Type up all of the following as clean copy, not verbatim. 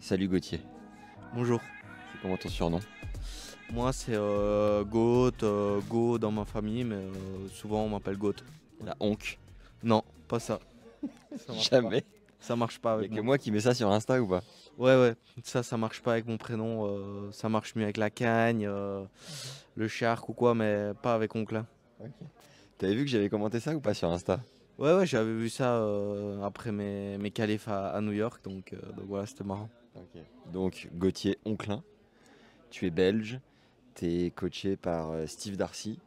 Salut Gauthier, Bonjour, c'est comment ton surnom? moi c'est Goat, Go dans ma famille, mais souvent on m'appelle Goat. La honk. Non, pas ça. Ça marche pas. Jamais. Ça marche pas Il y a avec que moi. moi qui mets ça sur Insta ou pas? Ouais, ça marche pas avec mon prénom. Ça marche mieux avec la cagne, le shark ou quoi, mais pas avec Oncle. Ok. T'avais vu que j'avais commenté ça ou pas sur Insta? Ouais, j'avais vu ça après mes qualifs à New York, donc voilà, c'était marrant. Ok. Donc Gauthier Onclin, tu es belge, tu es coaché par Steve Darcy.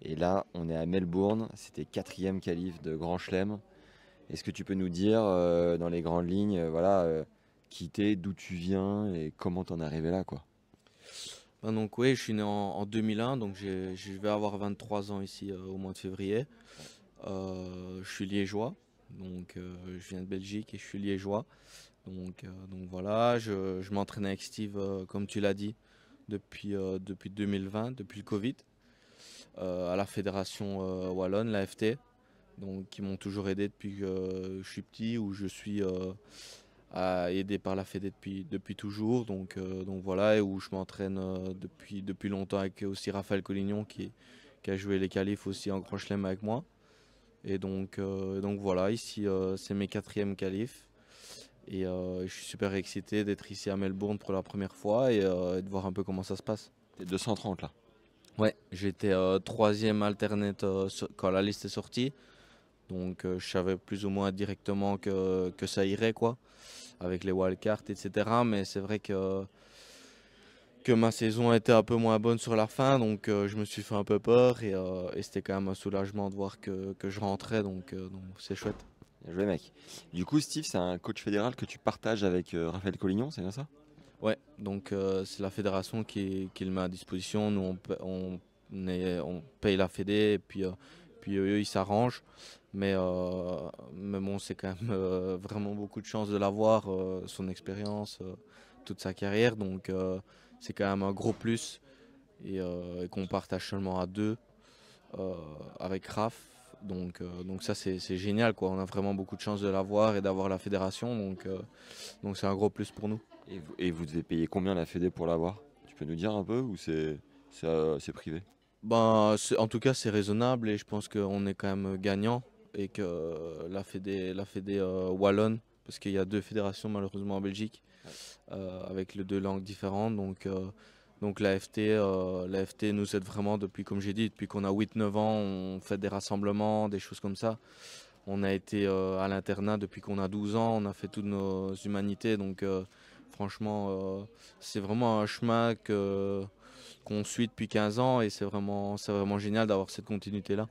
Et là, on est à Melbourne, c'était quatrième qualif de Grand Chelem. Est-ce que tu peux nous dire dans les grandes lignes, qui t'es, d'où tu viens et comment t'en es arrivé là, quoi? Ben donc oui, je suis né en 2001, donc je vais avoir 23 ans ici au mois de février. Je suis liégeois, donc je viens de Belgique et je suis liégeois. Donc voilà, je m'entraîne avec Steve, comme tu l'as dit, depuis 2020, depuis le Covid, à la fédération wallonne, l'AFT, donc qui m'ont toujours aidé depuis que je suis petit, ou je suis aidé par la Fédé depuis toujours. Donc voilà, et où je m'entraîne depuis longtemps avec aussi Raphaël Collignon qui a joué les qualifs aussi en Grand Chelem avec moi. Et donc voilà, ici c'est mes quatrièmes qualifs. Et je suis super excité d'être ici à Melbourne pour la première fois et de voir un peu comment ça se passe. T'es 230 là. Ouais, j'étais troisième alternate quand la liste est sortie. Donc je savais plus ou moins directement que ça irait, quoi, avec les wildcards, etc. Mais c'est vrai que ma saison était un peu moins bonne sur la fin, donc je me suis fait un peu peur et c'était quand même un soulagement de voir que je rentrais, donc c'est chouette. Bien joué mec. Du coup Steve, c'est un coach fédéral que tu partages avec Raphaël Collignon, c'est bien ça? Ouais, donc c'est la fédération qui le met à disposition. Nous, on paye la fédé et puis eux, ils s'arrangent. Mais bon, c'est quand même vraiment beaucoup de chance de l'avoir, son expérience, toute sa carrière. Donc c'est quand même un gros plus et qu'on partage seulement à deux euh, avec Raph. Donc ça, c'est génial, quoi. On a vraiment beaucoup de chance de l'avoir et d'avoir la fédération. Donc c'est un gros plus pour nous. Et vous devez payer combien la Fédé pour l'avoir? Tu peux nous dire un peu ou c'est privé? Ben, en tout cas, c'est raisonnable et je pense qu'on est quand même gagnant et que la Fédé wallonne, parce qu'il y a deux fédérations malheureusement en Belgique, Ouais. avec les deux langues différentes. Donc la FT nous aide vraiment depuis, comme j'ai dit, depuis qu'on a 8 9 ans, on fait des rassemblements, des choses comme ça. On a été à l'internat depuis qu'on a 12 ans, on a fait toutes nos humanités. Donc franchement, c'est vraiment un chemin qu'on suit depuis 15 ans et c'est vraiment génial d'avoir cette continuité-là.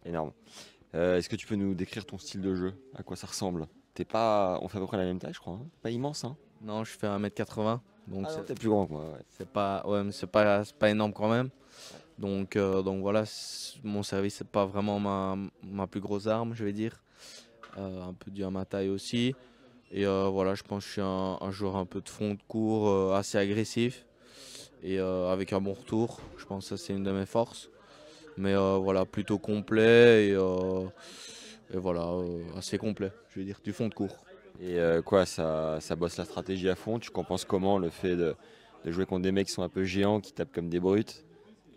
Énorme. Est-ce que tu peux nous décrire ton style de jeu? À quoi ça ressemble? On fait à peu près la même taille, je crois, hein. Pas immense, hein? Non, je fais 1m80, donc Ah non, c'est t'es plus grand que moi, ouais. c'est pas, ouais, mais c'est pas énorme quand même. Ouais. Donc voilà, mon service, c'est pas vraiment ma plus grosse arme, je vais dire. Un peu dû à ma taille aussi. Et voilà, je pense que je suis un joueur un peu de fond de cours, assez agressif et avec un bon retour. Je pense que ça, c'est une de mes forces. Mais voilà, plutôt complet et voilà, assez complet, je vais dire, du fond de cours. Et ça bosse la stratégie à fond. Tu compenses comment le fait de jouer contre des mecs qui sont un peu géants, qui tapent comme des brutes?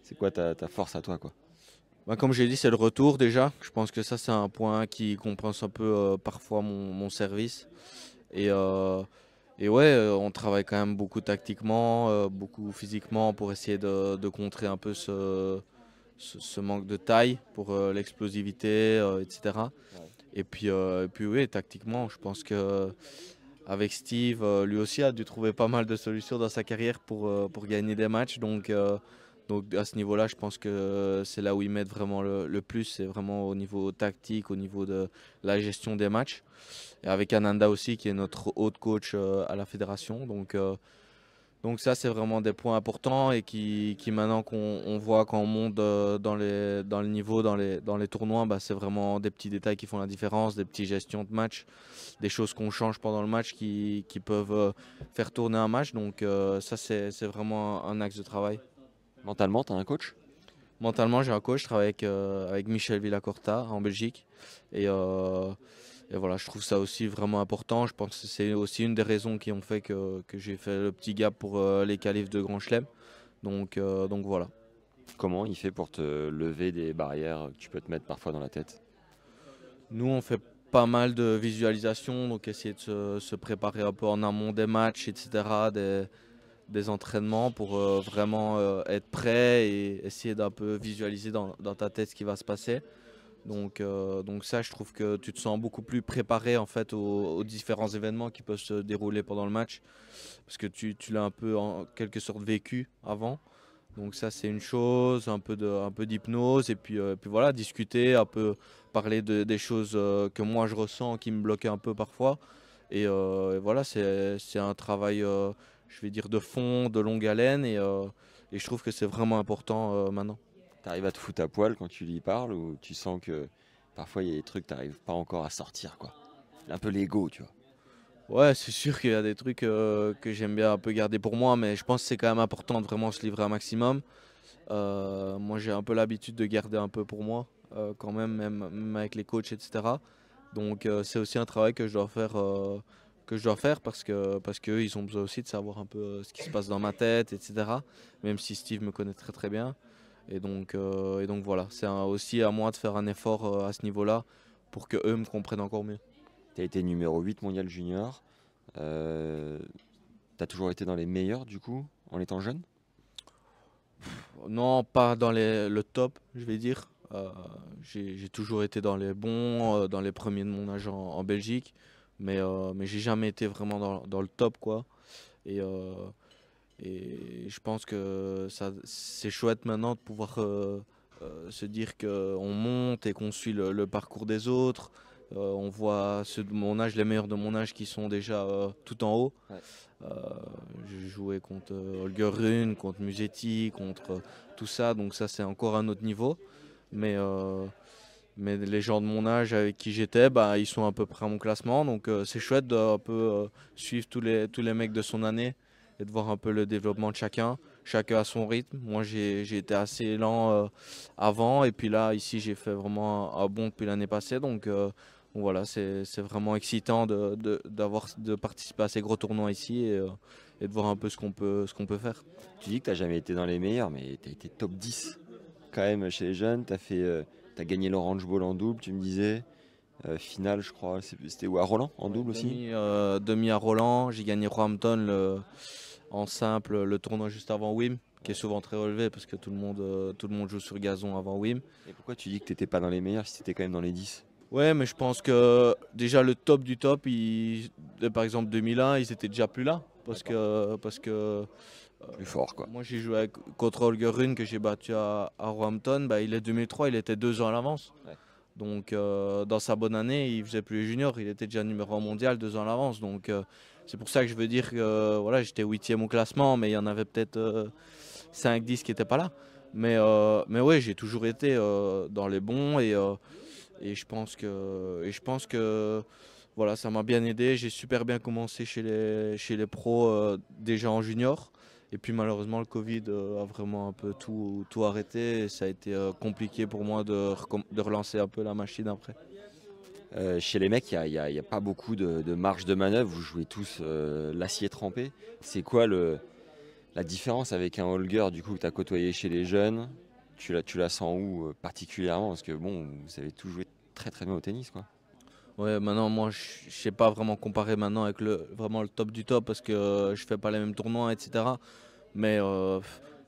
C'est quoi ta force à toi, quoi? Bah, comme j'ai dit, c'est le retour déjà. Je pense que ça, c'est un point qui compense un peu parfois mon service. Et, euh, et ouais, on travaille quand même beaucoup tactiquement, beaucoup physiquement pour essayer de contrer un peu ce manque de taille pour l'explosivité, etc. Ouais. Et puis oui, tactiquement, je pense que avec Steve, lui aussi a dû trouver pas mal de solutions dans sa carrière pour gagner des matchs. Donc à ce niveau-là, je pense que c'est là où ils mettent vraiment le plus. C'est vraiment au niveau tactique, au niveau de la gestion des matchs. Et avec Ananda aussi, qui est notre haute coach à la fédération. Donc ça, c'est vraiment des points importants et qui maintenant qu'on voit quand on monte dans le niveau, dans les tournois, bah, c'est vraiment des petits détails qui font la différence, des petites gestions de match, des choses qu'on change pendant le match qui peuvent faire tourner un match. Donc ça, c'est vraiment un axe de travail. Mentalement, t'as un coach? Mentalement, j'ai un coach, je travaille avec Michel Villacorta en Belgique. Et Et voilà, je trouve ça aussi vraiment important. Je pense que c'est aussi une des raisons qui ont fait que j'ai fait le petit gap pour les qualifs de Grand Chelem. Donc voilà. Comment il fait pour te lever des barrières que tu peux te mettre parfois dans la tête? Nous, on fait pas mal de visualisation, donc essayer de se préparer un peu en amont des matchs, etc., des entraînements pour vraiment être prêt et essayer d'un peu visualiser dans ta tête ce qui va se passer. Donc ça, je trouve que tu te sens beaucoup plus préparé en fait aux différents événements qui peuvent se dérouler pendant le match, parce que tu l'as un peu en quelque sorte vécu avant. Donc ça, c'est une chose, un peu d'hypnose, et puis voilà, discuter, un peu parler des choses que moi je ressens, qui me bloquaient un peu parfois. Et voilà, c'est un travail, je vais dire, de fond, de longue haleine, et je trouve que c'est vraiment important maintenant. T'arrives à te foutre à poil quand tu lui parles ou tu sens que parfois il y a des trucs que t'arrives pas encore à sortir quoi. Un peu l'ego, tu vois. Ouais, c'est sûr qu'il y a des trucs que j'aime bien un peu garder pour moi, mais je pense que c'est quand même important de vraiment se livrer un maximum. Moi, j'ai un peu l'habitude de garder un peu pour moi, quand même avec les coachs, etc. Donc, c'est aussi un travail que je dois faire parce qu'eux, ils ont besoin aussi de savoir un peu ce qui se passe dans ma tête, etc. Même si Steve me connaît très très bien. Et donc voilà, c'est aussi à moi de faire un effort à ce niveau-là pour que eux me comprennent encore mieux. T'as été numéro 8 mondial junior. Euh, T'as toujours été dans les meilleurs du coup en étant jeune? Non, pas dans le top, je vais dire. J'ai toujours été dans les bons, dans les premiers de mon âge en Belgique, mais j'ai jamais été vraiment dans le top, quoi. Et, euh, et je pense que ça, c'est chouette maintenant de pouvoir se dire qu'on monte et qu'on suit le parcours des autres. On voit ceux de mon âge, les meilleurs de mon âge qui sont déjà tout en haut. Ouais. Euh, j'ai joué contre Holger Rune, contre Musetti, contre tout ça, donc ça c'est encore un autre niveau. Mais, euh, mais les gens de mon âge avec qui j'étais, bah, ils sont à peu près à mon classement, donc c'est chouette de un peu suivre tous les mecs de son année et de voir un peu le développement de chacun. Chacun à son rythme. Moi j'ai été assez lent avant, et puis là ici j'ai fait vraiment un bond depuis l'année passée, donc voilà, c'est vraiment excitant de participer à ces gros tournois ici, et de voir un peu ce qu'on peut faire. Tu dis que t'as jamais été dans les meilleurs, mais t'as été top 10 quand même chez les jeunes. T'as gagné l'Orange Bowl en double, tu me disais. Finale, je crois. C'était où, à Roland en Ouais, double aussi? demi à Roland, j'ai gagné Roehampton en simple, le tournoi juste avant Wim, qui est Ouais. souvent très relevé parce que tout le monde joue sur gazon avant Wim. Et pourquoi tu dis que t'étais pas dans les meilleurs si t'étais quand même dans les 10? Ouais, mais je pense que déjà le top du top, par exemple 2001, ils étaient déjà plus là. Parce D'accord. que, parce que Plus fort, quoi. moi j'ai joué contre Holger Rune que j'ai battu à Roehampton, bah, il est 2003, il était 2 ans à l'avance. Ouais. Donc dans sa bonne année, il faisait plus les juniors, il était déjà numéro 1 mondial 2 ans à l'avance. Donc c'est pour ça que je veux dire que voilà, j'étais huitième au classement, mais il y en avait peut-être 5-10 qui n'étaient pas là. Mais ouais, j'ai toujours été dans les bons, et je pense que voilà, ça m'a bien aidé. J'ai super bien commencé chez les pros déjà en junior. Et puis malheureusement, le Covid a vraiment un peu tout arrêté. Et ça a été compliqué pour moi de relancer un peu la machine après. Chez les mecs, il y a pas beaucoup de marge de manœuvre. Vous jouez tous l'acier trempé. C'est quoi la différence avec un Holger du coup que tu as côtoyé chez les jeunes? Tu la sens où particulièrement? Parce que bon, vous avez tous joué très très bien au tennis, quoi. Ouais, maintenant, moi, je sais pas vraiment comparer maintenant avec vraiment le top du top parce que je fais pas les mêmes tournois, etc. Mais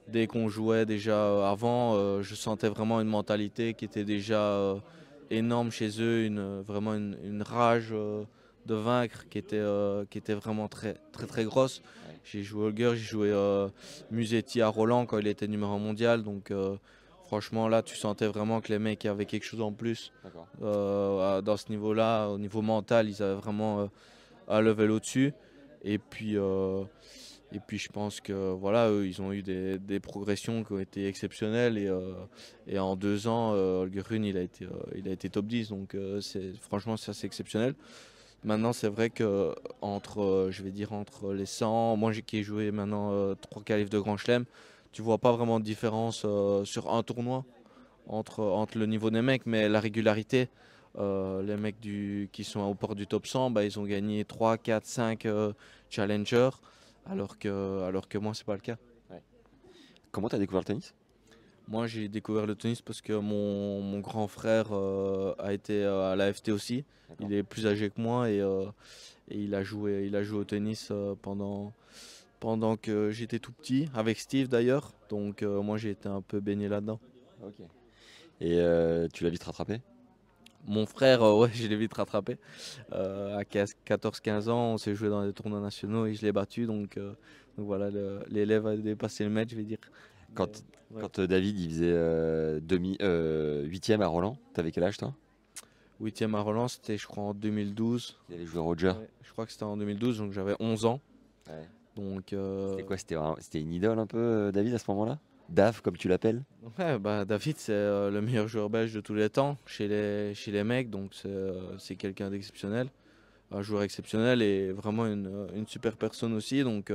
dès qu'on jouait déjà avant, je sentais vraiment une mentalité qui était déjà énorme chez eux, vraiment une rage de vaincre qui était vraiment très très très grosse. Ouais, J'ai joué Holger, j'ai joué Musetti à Roland quand il était numéro 1 mondial, donc franchement là tu sentais vraiment que les mecs avaient quelque chose en plus d'accord. dans ce niveau-là, au niveau mental, ils avaient vraiment un level au-dessus. Et puis, euh, et puis je pense que voilà, eux, ils ont eu des progressions qui ont été exceptionnelles. Et en 2 ans, Holger Rune, il a été top 10. Donc franchement, ça c'est exceptionnel. Maintenant, c'est vrai que je vais dire entre les 100, moi qui ai joué maintenant 3 qualifs de Grand Chelem, tu vois pas vraiment de différence sur un tournoi entre le niveau des mecs, mais la régularité, Les mecs qui sont au port du top 100, bah, ils ont gagné 3, 4, 5 challengers, alors que moi, c'est pas le cas. Ouais. Comment tu as découvert le tennis? Moi, j'ai découvert le tennis parce que mon grand frère a été à la FT aussi. D'accord. Il est plus âgé que moi et il a joué au tennis pendant que j'étais tout petit, avec Steve d'ailleurs. Donc moi, j'ai été un peu baigné là-dedans. Ok. Et tu l'as vite rattrapé? Mon frère, ouais, je l'ai vite rattrapé. À 14-15 ans, on s'est joué dans des tournois nationaux et je l'ai battu. Donc voilà, l'élève a dépassé le maître, je vais dire. Quand, Ouais. quand David il faisait huitième à Roland, t'avais quel âge toi? 8e à Roland, c'était je crois en 2012. Il allait jouer Roger. Ouais, je crois que c'était en 2012, donc j'avais 11 ans. Ouais. Donc, C'était quoi? C'était une idole un peu, David, à ce moment-là? Dave, comme tu l'appelles? ouais, bah, David, c'est le meilleur joueur belge de tous les temps chez les mecs, donc c'est quelqu'un d'exceptionnel, un joueur exceptionnel et vraiment une super personne aussi. Donc,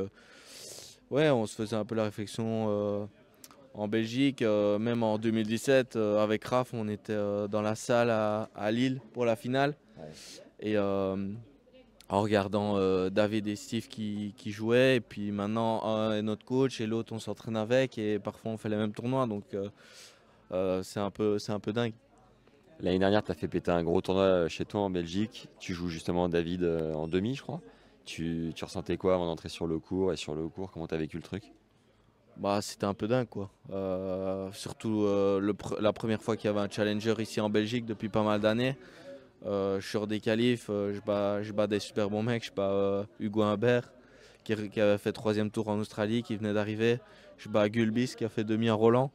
ouais, on se faisait un peu la réflexion en Belgique, même en 2017, avec Raph, on était dans la salle à Lille pour la finale. Ouais. Et en regardant David et Steve qui jouaient, et puis maintenant un est notre coach et l'autre on s'entraîne avec, et parfois on fait les mêmes tournois, donc c'est un peu dingue. L'année dernière, tu as fait péter un gros tournoi chez toi en Belgique. Tu joues justement David en demi, je crois. Tu ressentais quoi avant d'entrer sur le court? Et sur le court, comment tu as vécu le truc? Bah, c'était un peu dingue quoi. Surtout la première fois qu'il y avait un challenger ici en Belgique depuis pas mal d'années. Je sors des qualifs, je bats des super bons mecs, je bats Hugo Humbert qui avait fait 3e tour en Australie, qui venait d'arriver. Je bats Gulbis qui a fait demi à Roland.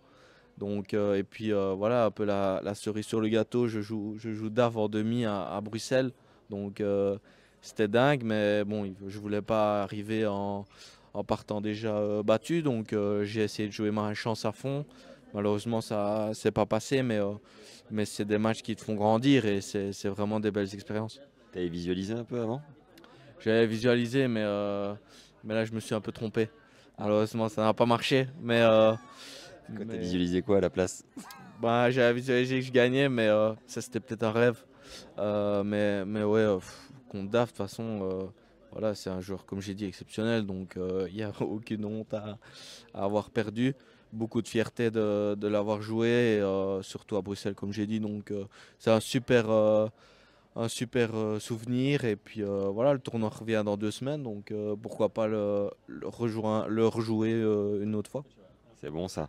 Donc, et puis voilà, un peu la cerise sur le gâteau, je joue Dave en demi à Bruxelles. Donc c'était dingue, mais bon, je voulais pas arriver en partant déjà battu. Donc j'ai essayé de jouer ma chance à fond. Malheureusement, ça s'est pas passé, mais c'est des matchs qui te font grandir et c'est vraiment des belles expériences. T'avais visualisé un peu avant? J'avais visualisé, mais là, je me suis un peu trompé. Malheureusement, ça n'a pas marché, Quand t'as mais visualisé quoi à la place? bah, j'avais visualisé que je gagnais, mais ça c'était peut-être un rêve. Mais ouais, contre Daf, de toute façon, voilà, c'est un joueur, comme j'ai dit, exceptionnel. Donc il n'y a aucune honte à avoir perdu. Beaucoup de fierté de l'avoir joué, et, surtout à Bruxelles, comme j'ai dit. Donc c'est un super souvenir. Et puis voilà, le tournoi revient dans 2 semaines. Donc pourquoi pas le rejouer une autre fois. C'est bon ça.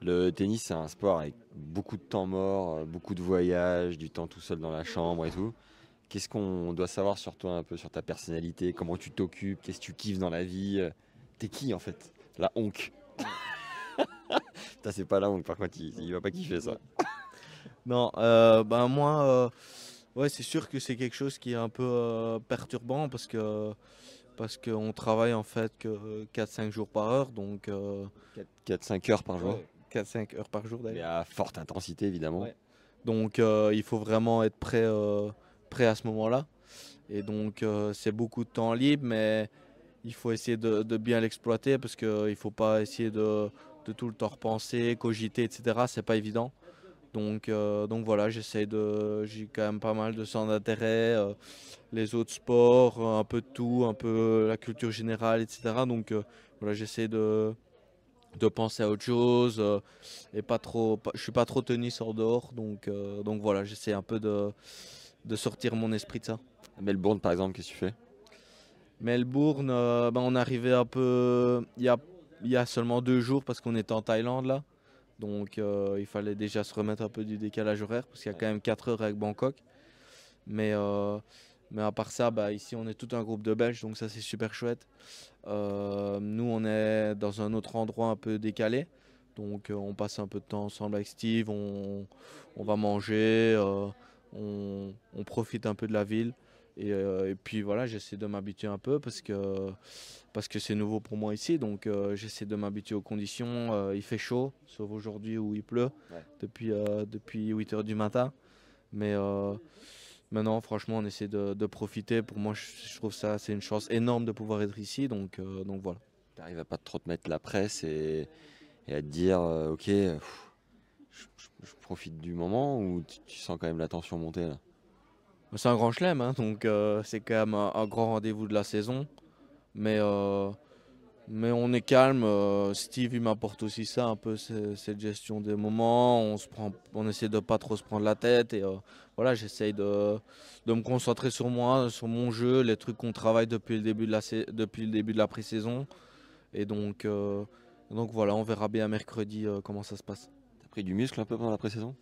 Le tennis, c'est un sport avec beaucoup de temps mort, beaucoup de voyages, du temps tout seul dans la chambre et tout. Qu'est-ce qu'on doit savoir sur toi un peu, sur ta personnalité, comment tu t'occupes, qu'est-ce que tu kiffes dans la vie? T'es qui en fait? La honk. Putain, c'est pas la honk, par contre, il va pas kiffer ça. Non, ben moi, ouais, c'est sûr que c'est quelque chose qui est un peu perturbant parce qu'on travaille en fait que 4-5 jours par heure, donc 4-5 heures par jour, ouais, 4-5 heures par jour mais d'ailleurs. à forte intensité évidemment. Ouais. Donc il faut vraiment être prêt à ce moment-là. Et donc c'est beaucoup de temps libre, mais il faut essayer de bien l'exploiter parce qu'il ne faut pas essayer de tout le temps repenser, cogiter, etc. C'est pas évident. Donc voilà, j'ai quand même pas mal de centres d'intérêt, les autres sports, un peu de tout, un peu la culture générale, etc. Donc voilà, j'essaie de penser à autre chose et je suis pas trop tennis hors dehors. Donc voilà, j'essaie un peu de sortir mon esprit de ça. À Melbourne par exemple, qu'est-ce que tu fais? Melbourne, ben, on est arrivé un peu il y a seulement 2 jours parce qu'on était en Thaïlande là. Donc il fallait déjà se remettre un peu du décalage horaire parce qu'il y a quand même 4 heures avec Bangkok. Mais, euh, mais à part ça, bah, ici on est tout un groupe de Belges, donc ça c'est super chouette. Nous on est dans un autre endroit un peu décalé. Donc on passe un peu de temps ensemble avec Steve, on va manger, on profite un peu de la ville. Et puis voilà, j'essaie de m'habituer un peu parce que c'est nouveau pour moi ici. Donc j'essaie de m'habituer aux conditions. Il fait chaud, sauf aujourd'hui où il pleut Ouais. depuis 8 heures du matin. Mais maintenant, franchement, on essaie de profiter. Pour moi, je trouve ça, c'est une chance énorme de pouvoir être ici. Donc voilà. T'arrives à pas trop te mettre la presse et à te dire, ok, je profite du moment ou tu sens quand même la tension monter là? C'est un grand chelem, hein, donc c'est quand même un grand rendez-vous de la saison. Mais, euh, mais on est calme. Steve, il m'apporte aussi ça, un peu cette gestion des moments. On essaie de pas trop se prendre la tête. Et voilà, j'essaye de me concentrer sur moi, sur mon jeu, les trucs qu'on travaille depuis le début depuis le début de la pré-saison. Et donc voilà, on verra bien mercredi comment ça se passe. T'as pris du muscle un peu pendant la pré-saison?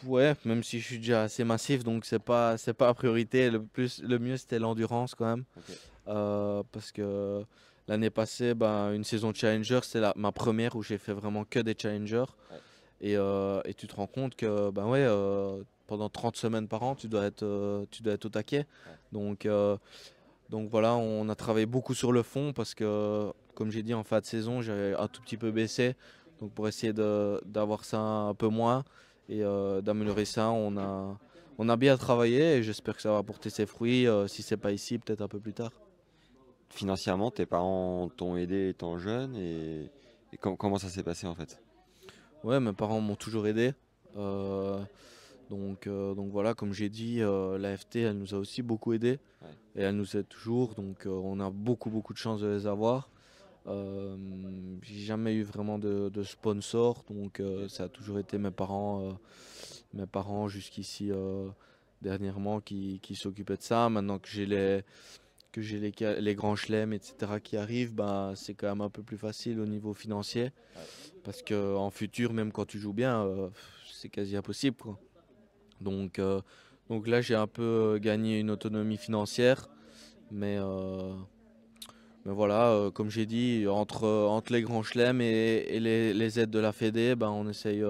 Ouais, même si je suis déjà assez massif, donc c'est pas la priorité. Le mieux c'était l'endurance quand même. Ok. Parce que l'année passée, ben, une saison Challenger, c'est ma première où j'ai fait vraiment que des Challengers. Ouais. Et tu te rends compte que ben ouais, pendant 30 semaines par an, tu dois être au taquet. Ouais. Donc voilà, on a travaillé beaucoup sur le fond parce que, comme j'ai dit, en fin de saison, j'ai un tout petit peu baissé. Donc pour essayer d'avoir ça un peu moins et d'améliorer ça, on a bien travaillé et j'espère que ça va porter ses fruits. Si c'est pas ici, peut-être un peu plus tard. Financièrement, tes parents t'ont aidé étant jeune et comment ça s'est passé en fait? Ouais, mes parents m'ont toujours aidé. Euh, donc voilà, comme j'ai dit, l'AFT, elle nous a aussi beaucoup aidé. Ouais. Et elle nous aide toujours. Donc on a beaucoup de chance de les avoir. J'ai jamais eu vraiment de sponsor. Donc ça a toujours été mes parents jusqu'ici dernièrement qui s'occupaient de ça. Maintenant que j'ai les grands chelems, etc. qui arrivent, ben, c'est quand même un peu plus facile au niveau financier. Ouais. Parce qu'en futur, même quand tu joues bien, c'est quasi impossible, quoi. Donc, euh, donc là, j'ai un peu gagné une autonomie financière. Mais, euh, mais voilà, comme j'ai dit, entre les grands chelems et les aides de la Fédé, ben, on essaye,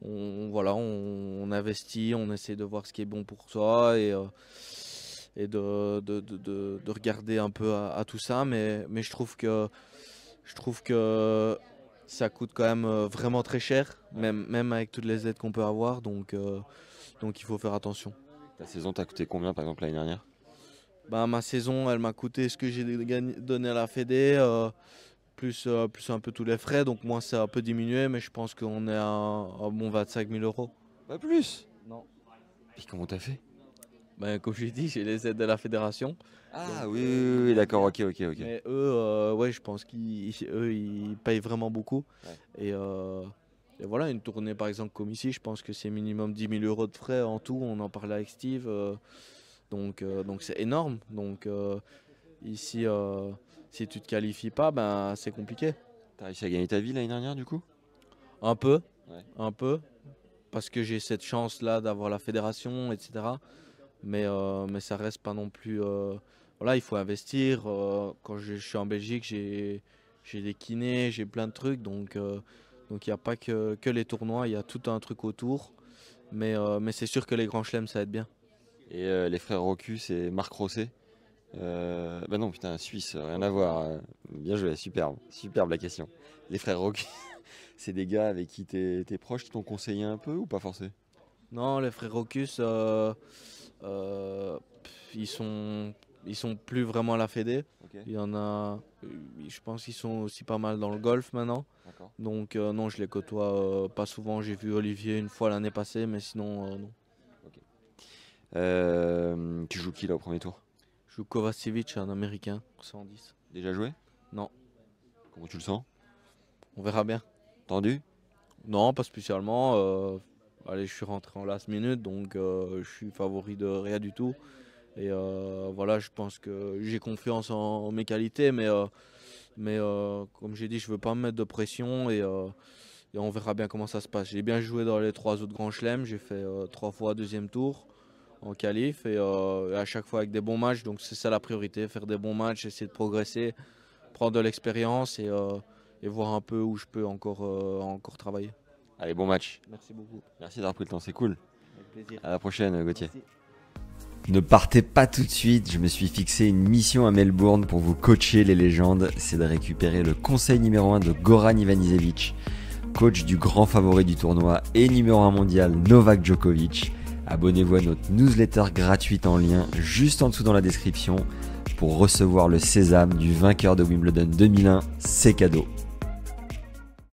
voilà, on investit, on essaie de voir ce qui est bon pour soi et de regarder un peu à tout ça. Mais je trouve que ça coûte quand même vraiment très cher, même avec toutes les aides qu'on peut avoir. Donc il faut faire attention. Ta saison t'a coûté combien par exemple l'année dernière? Bah, ma saison, elle m'a coûté ce que j'ai donné à la Fédé, plus un peu tous les frais. Donc moi, c'est un peu diminué, mais je pense qu'on est à un bon 25 000 euros. Pas plus. Non. Et comment t'as fait? Ben, comme je l'ai dit, j'ai les aides de la fédération. Ah Donc, oui, oui, oui, d'accord, ok, ok, ok. mais eux, ouais, je pense ils payent vraiment beaucoup. Ouais. Et voilà, une tournée par exemple comme ici, je pense que c'est minimum 10 000 euros de frais en tout. On en parlait avec Steve. Donc c'est énorme. Donc ici, si tu te qualifies pas, ben c'est compliqué. T'as réussi à gagner ta vie l'année dernière du coup? Un peu, Ouais. un peu, parce que j'ai cette chance-là d'avoir la fédération, etc. Mais ça reste pas non plus. Voilà, il faut investir. Quand je suis en Belgique, j'ai des kinés, j'ai plein de trucs. Donc il n'y a pas que les tournois, il y a tout un truc autour. Mais c'est sûr que les grands chelems, ça aide bien. Et les frères Rocus et Marc Rosset? Bah non, putain, Suisse, rien à voir. Bien joué, superbe, superbe la question. Les frères Rocus, c'est des gars avec qui t'es proche, qui t'ont conseillé un peu ou pas forcément? Non, les frères Rocus, ils sont plus vraiment à la Fédé. Ok, Il y en a, je pense qu'ils sont aussi pas mal dans le golf maintenant. d'accord. Donc non, je les côtoie pas souvent. J'ai vu Olivier une fois l'année passée, mais sinon non. Tu joues qui là au premier tour? Je joue Kovacevic, un Américain, 110. Déjà joué? Non, Comment tu le sens? on verra bien. Tendu? Non, pas spécialement. Allez, je suis rentré en last minute, donc je suis favori de rien du tout. Et voilà, je pense que j'ai confiance en mes qualités, mais comme j'ai dit, je veux pas me mettre de pression et on verra bien comment ça se passe. J'ai bien joué dans les 3 autres grands chelems, j'ai fait 3 fois deuxième tour en qualif et à chaque fois avec des bons matchs, donc c'est ça la priorité, faire des bons matchs, essayer de progresser, prendre de l'expérience et voir un peu où je peux encore travailler. Allez, bon match. Merci beaucoup. Merci d'avoir pris le temps, c'est cool. Avec plaisir. À la prochaine, Gauthier. Merci. Ne partez pas tout de suite, je me suis fixé une mission à Melbourne pour vous coacher les légendes, c'est de récupérer le conseil numéro 1 de Goran Ivanisevic, coach du grand favori du tournoi et numéro 1 mondial Novak Djokovic. Abonnez-vous à notre newsletter gratuite en lien juste en dessous dans la description pour recevoir le sésame du vainqueur de Wimbledon 2001, c'est cadeau.